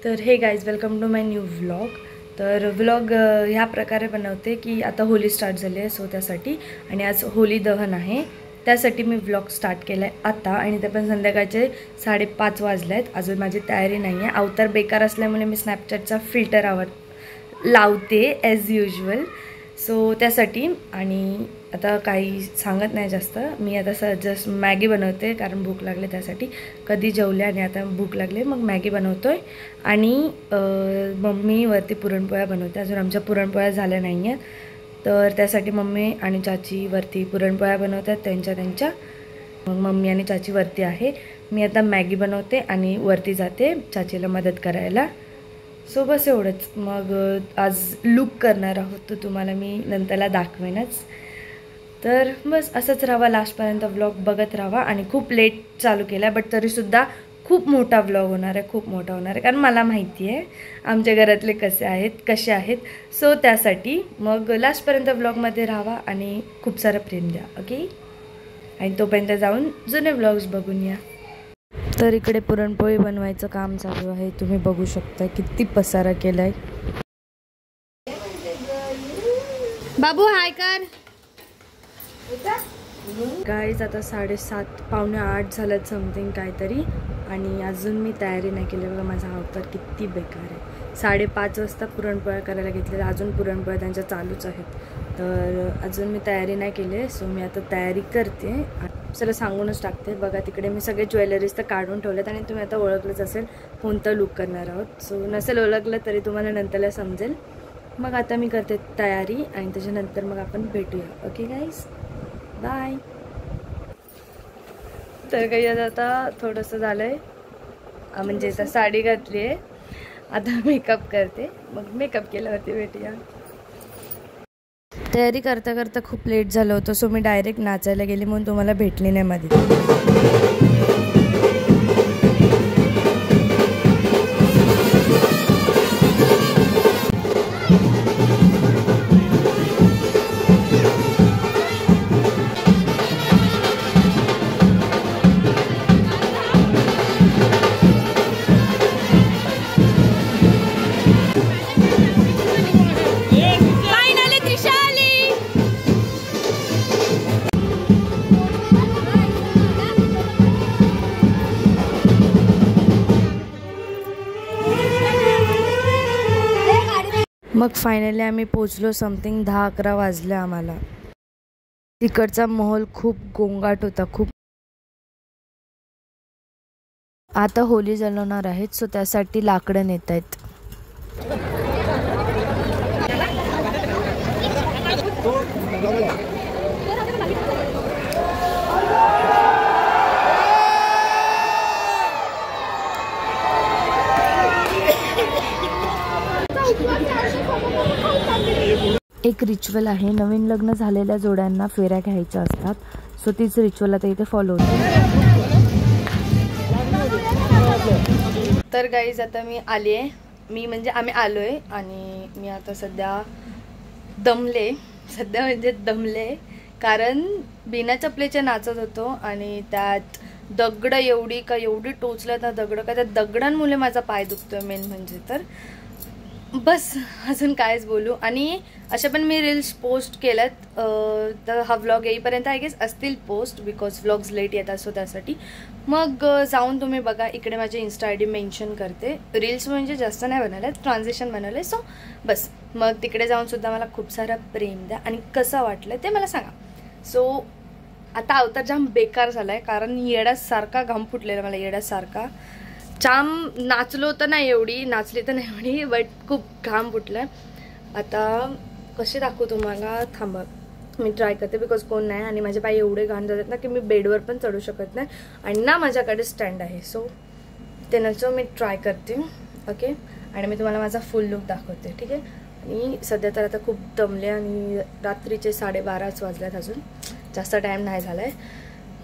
तर hey guys welcome to my new vlog. तर vlog ह्या प्रकारे बनवते की आता होली स्टार्ट झाली आहे सो त्यासाठी, आणि आज होली दहन आहे त्यासाठी मी व्लॉग स्टार्ट केला आहे आता. आणि ते पण संध्याकाळचे 5:30 वाजले आहेत. अजून माझी तयारी नाही आहे. अवतार बेकार असल्यामुळे मी स्नॅपचॅटचा फिल्टर लावते ॲज युजल. सो त्यासाठी. आणि आता काही सांगत नाही जास्त. मी आता जस्ट मॅगी बनवते कारण भूक लागले त्यासाठी. कधी जेवले आणि आता भूक लागले मग मॅगी बनवतोय. आणि मम्मी वरती पुरणपोळ्या बनवते. अजून आमच्या पुरणपोळ्या झाल्या नाही आहेत तर त्यासाठी मम्मी आणि चाची वरती पुरणपोळ्या बनवतात त्यांच्या. मग मम्मी आणि चाची वरती आहे. मी आता मॅगी बनवते आणि वरती जाते चाचीला मदत करायला. सो बस एवढंच. मग आज लुक करणार आहोत तर तुम्हाला मी नंतरला दाखवेनच. तर बस असंच राहा, लास्टपर्यंत व्लॉग बघत राहा. आणि खूप लेट चालू केला आहे बट तरीसुद्धा खूप मोठा व्लॉग होणार आहे, खूप मोठा होणार आहे कारण मला माहिती आहे आमच्या घरातले कसे आहेत. सो त्यासाठी मग लास्टपर्यंत व्लॉगमध्ये राहा आणि खूप सारं प्रेम द्या. ओके. आणि तोपर्यंत जाऊन जुने व्लॉग्स बघून या. तर इकडे पुरणपोळी बनवायचं काम चालू आहे. तुम्ही बघू शकता किती पसारा केलाय. बाबू हाय कर. गाईज आता 7:30 पावणे 8 झालं समथिंग काहीतरी. आणि अजून मी तयारी नाही केली. बघा माझा अवतार किती बेकार आहे. 5:30 वाजता पुरणपोळ्या करायला घेतलेल्या. अजून पुरणपोळ्या त्यांच्या चालूच आहेत. तर अजून मी तयारी नाही केली. सो मी आता तयारी करते. चला सांगूनच टाकते. बघा तिकडे मी सगळे ज्वेलरीज तर काढून ठेवलेत आणि तुम्ही आता ओळखलंच असेल कोणतं लुक करणार आहोत. सो नसेल ओळखलं तरी तुम्हाला नंतरला समजेल. मग आता मी करते तयारी आणि त्याच्यानंतर मग आपण भेटूया. Okay guys, bye. तर काही आता थोडंसं झालं आहे, म्हणजे आता साडी घातली आहे. आता मेकअप करते. मग मेकअप केल्यावरती भेटूया. तयारी करता करता खूप लेट झालं होतं सो मी डायरेक्ट नाचायला गेले म्हणून तुम्हाला भेटली नाही मध्ये. मग फायनली आम्ही पोचलो. समथिंग 10-11 वाजले आम्हाला. तिकडचा माहोल खूप गोंगाट होता, खूप. आता होली जळवणार आहेत सो त्यासाठी लाकडं नेत आहेत. एक रिच्युअल आहे. नवीन लग्न झालेल्या जोड्यांना फेऱ्या घ्यायच्या असतात. सो तीच रिच्युअल आता इथे फॉलो होते. तर गाईज आता मी आली आहे. म्हणजे आम्ही आलो आहे आणि मी आता सध्या दमले कारण बिना चपलेचे नाचत होतो आणि त्यात दगड एवढी टोचलं त्या त्या दगडांमुळे माझा पाय दुखतोय मेन म्हणजे. तर बस अजून कायच बोलू. आणि अशा पण मी रील्स पोस्ट केल्यात. तर हा व्लॉग येईपर्यंत आय गेस असतील पोस्ट बिकॉज व्लॉग्स लेट येतात सो त्यासाठी. मग जाऊन तुम्ही बघा. इकडे माझे इन्स्टा आय डी मेन्शन करते. रील्स म्हणजे जास्त नाही बनवले, ट्रान्झॅक्शन बनवले. सो बस मग तिकडे जाऊन सुद्धा मला खूप सारा प्रेम द्या आणि कसं वाटलं ते मला सांगा. सो आता अवतार जाम बेकार झाला आहे कारण येड्यासारखा घाम फुटलेला मला, येड्यासारखा. जाम नाचलो तर नाही एवढी बट खूप घाम फुटलाय. आता कसे दाखवू तुम्हाला, थांबा मी ट्राय करते बिकॉज कोण नाही आणि माझे पाय एवढे घाण जातात ना की मी बेडवर पण चढू शकत नाही आणि ना माझ्याकडे स्टँड आहे. सो त्याचं मी ट्राय करते. ओके. आणि मी तुम्हाला माझा फुल लुक दाखवते. ठीक आहे. आणि सध्या तर आता खूप दमले आणि रात्रीचे 12:30 वाजल्यात. अजून जास्त टाईम नाही झाला आहे.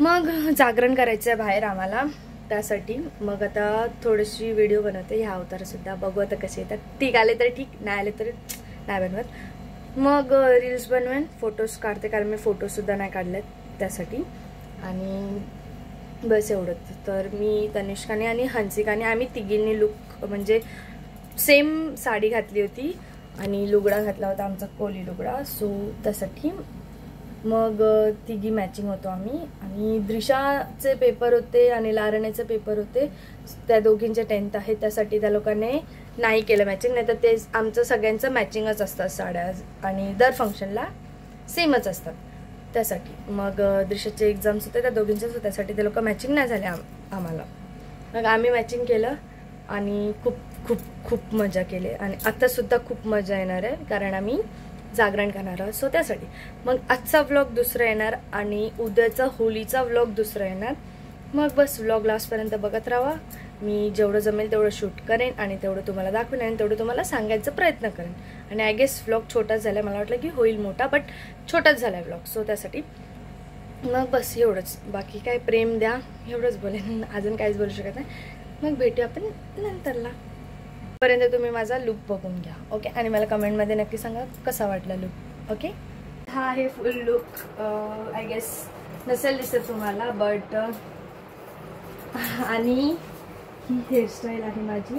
मग जागरण करायचं आहे बाहेर आम्हाला त्यासाठी. मग आता थोडीशी व्हिडिओ बनवते ह्या अवतारसुद्धा. बघू आता कसे येतात. ठीक आले तर ठीक, नाही आले तर नाही बनवत. मग रील्स बनवेन, फोटोज काढते कारण मी फोटोसुद्धा नाही काढलेत त्यासाठी. आणि बस एवढंच. तर मी, तनिष्काने आणि हंसिकाने आम्ही तिघींनी लुक म्हणजे सेम साडी घातली होती आणि लुगडा घातला होता आमचा कोली लुगडा. सो त्यासाठी मग तिघी मॅचिंग होतो आम्ही. आणि द्रिशाचे पेपर होते आणि लारणेचे पेपर होते, त्या दोघींचे 10th आहे, त्यासाठी त्या लोकांनी नाही केलं मॅचिंग. नाही तर ते आमचं सगळ्यांचं मॅचिंगच असतात साड्या आणि दर फंक्शनला सेमच असतात. त्यासाठी मग द्रिशाचे एक्झाम्स होते त्या दोघींचेच होते, त्यासाठी ते लोक मॅचिंग नाही झाले आम्हाला. मग आम्ही मॅचिंग केलं आणि खूप खूप खूप मजा केली. आणि आत्तासुद्धा खूप मजा येणार आहे कारण आम्ही जागरण करणार आहोत. सो त्यासाठी मग आजचा व्लॉग दुसरा येणार आणि उद्याचा होलीचा व्लॉग दुसरा येणार. मग बस व्लॉग लास्टपर्यंत बघत राहा. मी जेवढं जमेल तेवढं शूट करेन आणि तेवढं तुम्हाला दाखवेन आणि तेवढं तुम्हाला सांगायचा प्रयत्न करेन. आणि आय गेस व्लॉग छोटाच झाला, मला वाटलं की होईल मोठा, बट छोटाच झाला व्लॉग. सो त्यासाठी मग बस एवढंच. बाकी काय प्रेम द्या एवढंच बोलेन, अजून काहीच बोलू शकत नाही. मग भेटूया आपण नंतरला. पर्यंत तुम्ही माझा लुक बघून घ्या. ओके. आणि मला कमेंटमध्ये नक्की सांगा कसा वाटला लुक. ओके. हा आहे फुल लुक. आय गेस नसेल दिसत तुम्हाला, बट आणि ही हेअरस्टाईल आहे माझी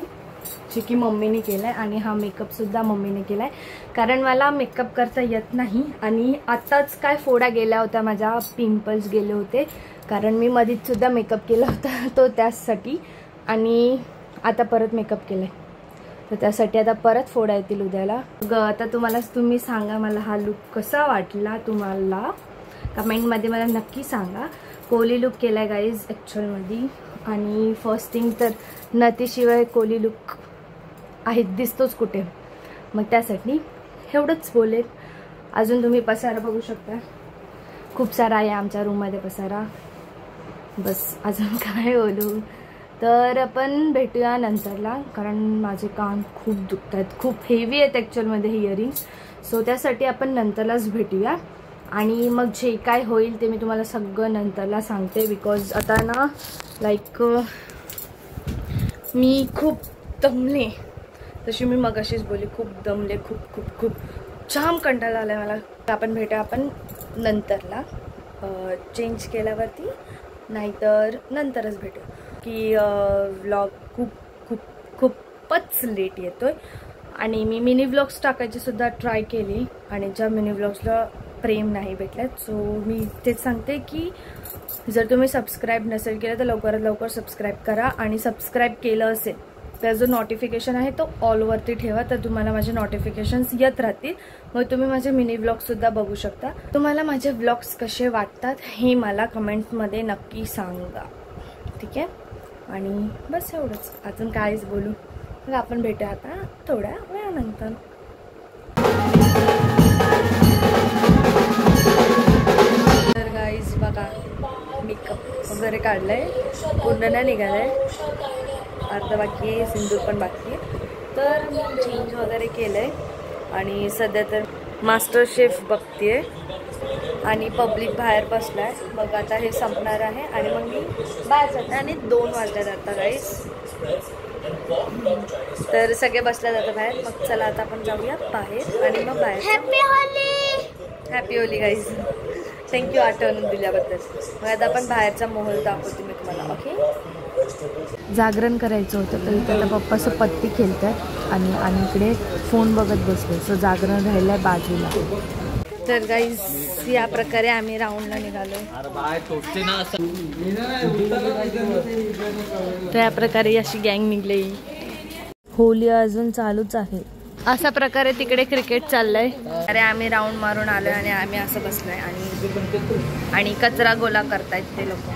जी की मम्मीने केलाय. आणि हा मेकअपसुद्धा मम्मीने केलाय कारण मला मेकअप करता येत नाही. आणि आत्ताच काय फोडा गेल्या होत्या माझ्या, पिंपल्स गेले होते कारण मी मधीच सुद्धा मेकअप केला होता तो त्यासाठी. आणि आता परत मेकअप केलाय तर त्यासाठी आता परत फोडा येतील उद्याला. आता तुम्ही सांगा मला हा लुक कसा वाटला तुम्हाला, कमेंटमध्ये मला नक्की सांगा. कोली लुक केलाय गाईज ॲक्च्युअलमध्ये. आणि फर्स्ट थिंग तर नतीशिवाय कोली लुक आहे दिसतोच कुठे, मग त्यासाठी एवढंच बोलेल. अजून तुम्ही पसारा बघू शकता, खूप सारा आहे आमच्या रूममध्ये पसारा. बस अजून काय बोलू. तर आपण भेटूया नंतरला कारण माझे कान खूप दुखत आहेत, खूप हेवी आहेत ॲक्च्युअलमध्ये हे इयरिंग्स. सो त्यासाठी आपण नंतरलाच भेटूया. आणि मग जे काय होईल ते मी तुम्हाला सगळं नंतरला सांगते. बिकॉज आता ना लाईक मी खूप दमले, जशी मी मगाशीच बोलली, खूप दमले, खूप खूप खूप जाम कंटाळा आला मला. आपण भेटूया आपण नंतरला, चेंज केल्यावरती, नाहीतर नंतरच भेटू. की व्लॉग खूपच लेट येतोय. आणि मी मिनी व्लॉग्स टाकायची सुद्धा ट्राय केली आणि ज्या मिनी व्लॉग्सला प्रेम नाही भेटल्यात. सो मी तेच सांगते की जर तुम्ही सबस्क्राईब नसेल केलं तर लवकरात लवकर सबस्क्राईब करा. आणि सबस्क्राईब केलं असेल तर जो नोटिफिकेशन आहे तो ऑलवरती ठेवा, तर तुम्हाला माझे नोटिफिकेशन्स येत राहतील. मग तुम्ही माझे मिनी व्लॉग्ससुद्धा बघू शकता. तुम्हाला माझे व्लॉग्स कसे वाटतात हे मला कमेंट्समध्ये नक्की सांगा, ठीक आहे. आणि बस एवढंच, अजून काहीच बोलू. मग आपण भेटूया आता थोड्या वेळानंतर. तर गाईज बघा, मेकअप वगैरे काढलाय, पूर्ण नाही निघालाय, अर्धा बाकी आहे, सिंदूर पण बाकी आहे. तर मी चेंज वगैरे केलंय आणि सध्या तर मास्टर शेफ बघतीये आणि पब्लिक बाहेर बसलाय. मग आता हे संपणार आहे आणि मग मी बाहेर जाते. आणि 2 वाजल्यात आता गाईज, तर सगळे बसल्या जातं बाहेर. मग चला आता आपण जाऊया बाहेर आणि मग बाहेर. हॅपी होली गाईज, थँक्यू आठवण दिल्याबद्दल. मग आता आपण बाहेरचा माहोल दाखवते मी तुम्हाला. ओके. जागरण करायचं होतं तर इथे आता पप्पाचं पत्ती खेळतात आणि इकडे फोन बघत बसले. सो जागरण राहिलंय बाजूला. तर गाईज या प्रकारे आम्ही राऊंडला निघालो. तर या प्रकारे अशी गँग निघली. होली अजून चालूच आहे. अशा प्रकारे तिकडे क्रिकेट चाललंय. अरे आम्ही राऊंड मारून आलोय आणि आम्ही असं बसलोय आणि कचरा गोळा करतायत ते लोक.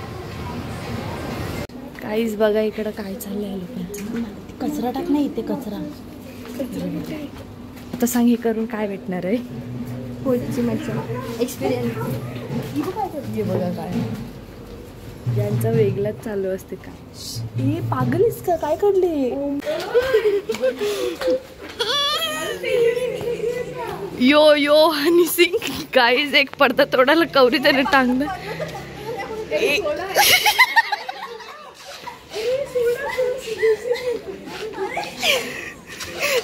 काहीच बघा इकडं काय चाललंय लोकांचं. कचरा टाक नाही इथे, कचरा तर सांग हे करून काय भेटणार आहे. होळीची मजा एक्सपिरियन्स हे बघा काय ज्यांचं वेगळंच चालू असते. काय हे पागलीस का, काय करले. यो यो हनी सिंग गाईज एक पडदा तोडायला कवरी त्याने टांगलं.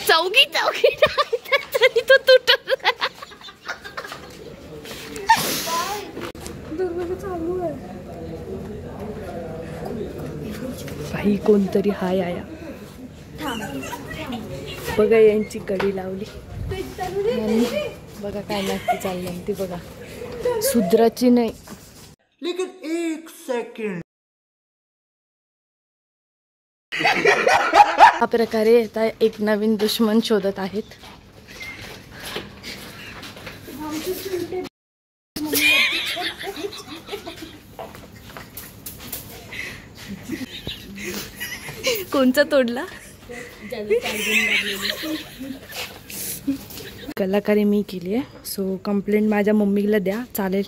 चौकी चौकी तरी तो तुटत चालू आहे. भाई कोणतरी हाय आया बघा, यांची कडी लावली आणि बघा काय नाटकी चाललंय ती बघा, सुधराची नाही. लेकिन एक सेकंड. हा प्रकारे आता एक नवीन दुश्मन शोधत आहेत. कोणचा तोडला? कलाकारी मी केली आहे, सो कंप्लेंट माझ्या मम्मीला द्या, चालेल.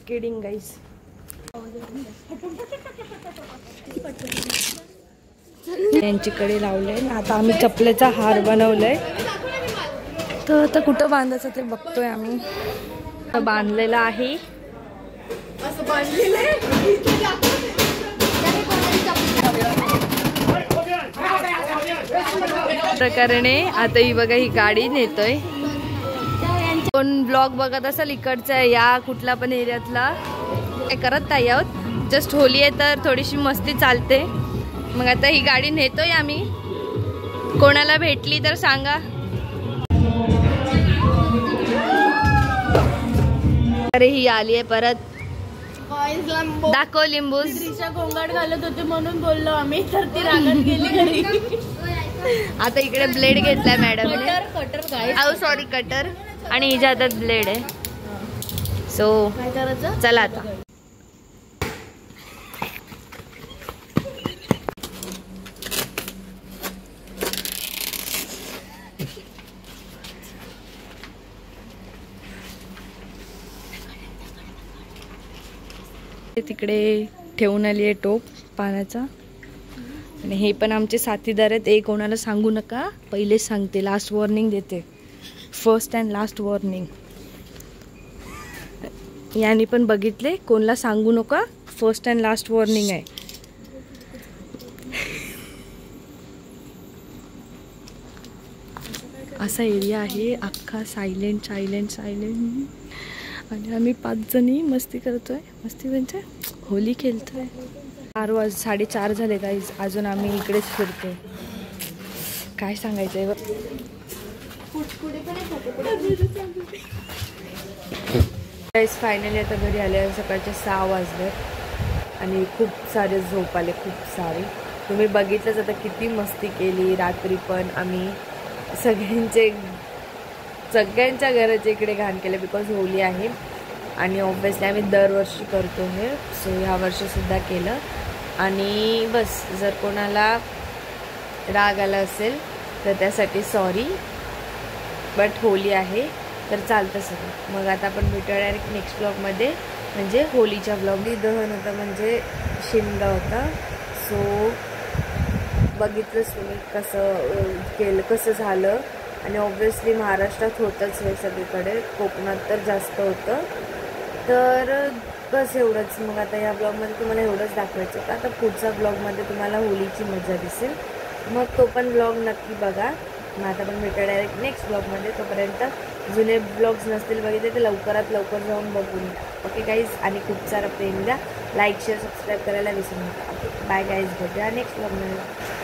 किडिंग गाईस. यांच्याकडे लावलंय ना. आता आम्ही चपलेचा हार बनवलाय, तर आता कुठं बांधायचं ते बघतोय आम्ही. बांधलेलं आहे प्रकारे. आता ही बघा, ही गाडी नेतोय. कोण ब्लॉग बघत असेल इकडचा या कुठला पण एरियातला, काय करत नाही आहोत, जस्ट होली आहे तर थोडीशी मस्ती चालते. मग आता ही गाडी नेतोय आम्ही. कोणाला भेटली तर सांगा. अरे ही आली आहे परत. दाखव लिंबूस. गोंगाट घालत होते म्हणून बोललो आम्ही, तर ती रागात गेली घरी. आता इकडे ब्लेड घेतलाय मॅडम. कटर सॉरी कटर, आणि हिच्या हातात ब्लेड आहे. सो काय करायचं, चला आता. तिकडे ठेवून आली आहे टोप पाण्याचा. आणि हे पण आमचे साथीदार आहेत. एक कोणाला सांगू नका, पहिलेच सांगते, लास्ट वॉर्निंग देते, फर्स्ट अँड लास्ट वॉर्निंग. यांनी पण बघितले, कोणाला सांगू नका, फर्स्ट अँड लास्ट वॉर्निंग आहे. असा एरिया आहे अख्खा, सायलेंट सायलेंट सायलेंट. आणि आम्ही 5 जणी मस्ती करतोय. मस्ती म्हणजे होली खेळतोय. 4:30 झाले गाईज, अजून आम्ही इकडेच फिरतोय. काय सांगायचंय बघ. फायनली आता घरी आले. सकाळचे 6 वाजले आणि खूप सारे झोप आले, खूप सारे. तुम्ही बघितलंच आता किती मस्ती केली रात्री. पण आम्ही सगळ्यांच्या घराच्या इकडे घाण केले, बिकॉज होली आहे. आणि ऑब्वियसली आम्ही दरवर्षी करतो हे, सो ह्या वर्षीसुद्धा केलं. आणि बस, जर कोणाला राग आला असेल तर त्यासाठी सॉरी, बट होली आहे तर चालतं सगळं. मग आता आपण भेटूया डायरेक्ट नेक्स्ट ब्लॉगमध्ये, म्हणजे होलीच्या ब्लॉग. दहन होता म्हणजे शिमगा होता. सो बघितलंच तुम्ही कसं केलं, कसं झालं. आणि ऑब्वियसली महाराष्ट्रात होतंच हे सगळीकडे, कोकणात तर जास्त होतं. तर बस एवढंच. मग आता या ब्लॉगमध्ये तुम्हाला एवढंच दाखवायचं होतं. आता पुढच्या ब्लॉगमध्ये तुम्हाला होलीची मजा दिसेल, मग तो पण ब्लॉग नक्की बघा. मग आता पण भेटूया डायरेक्ट नेक्स्ट ब्लॉगमध्ये. तोपर्यंत जुने ब्लॉग्स नसतील बघितले तर लवकरात लवकर जाऊन बघून. ओके गाईज, आणि खूप सारा प्रेम द्या. लाईक शेअर सबस्क्राईब करायला विसरू नका. ओके बाय गाईज, भेटूया नेक्स्ट ब्लॉगमध्ये.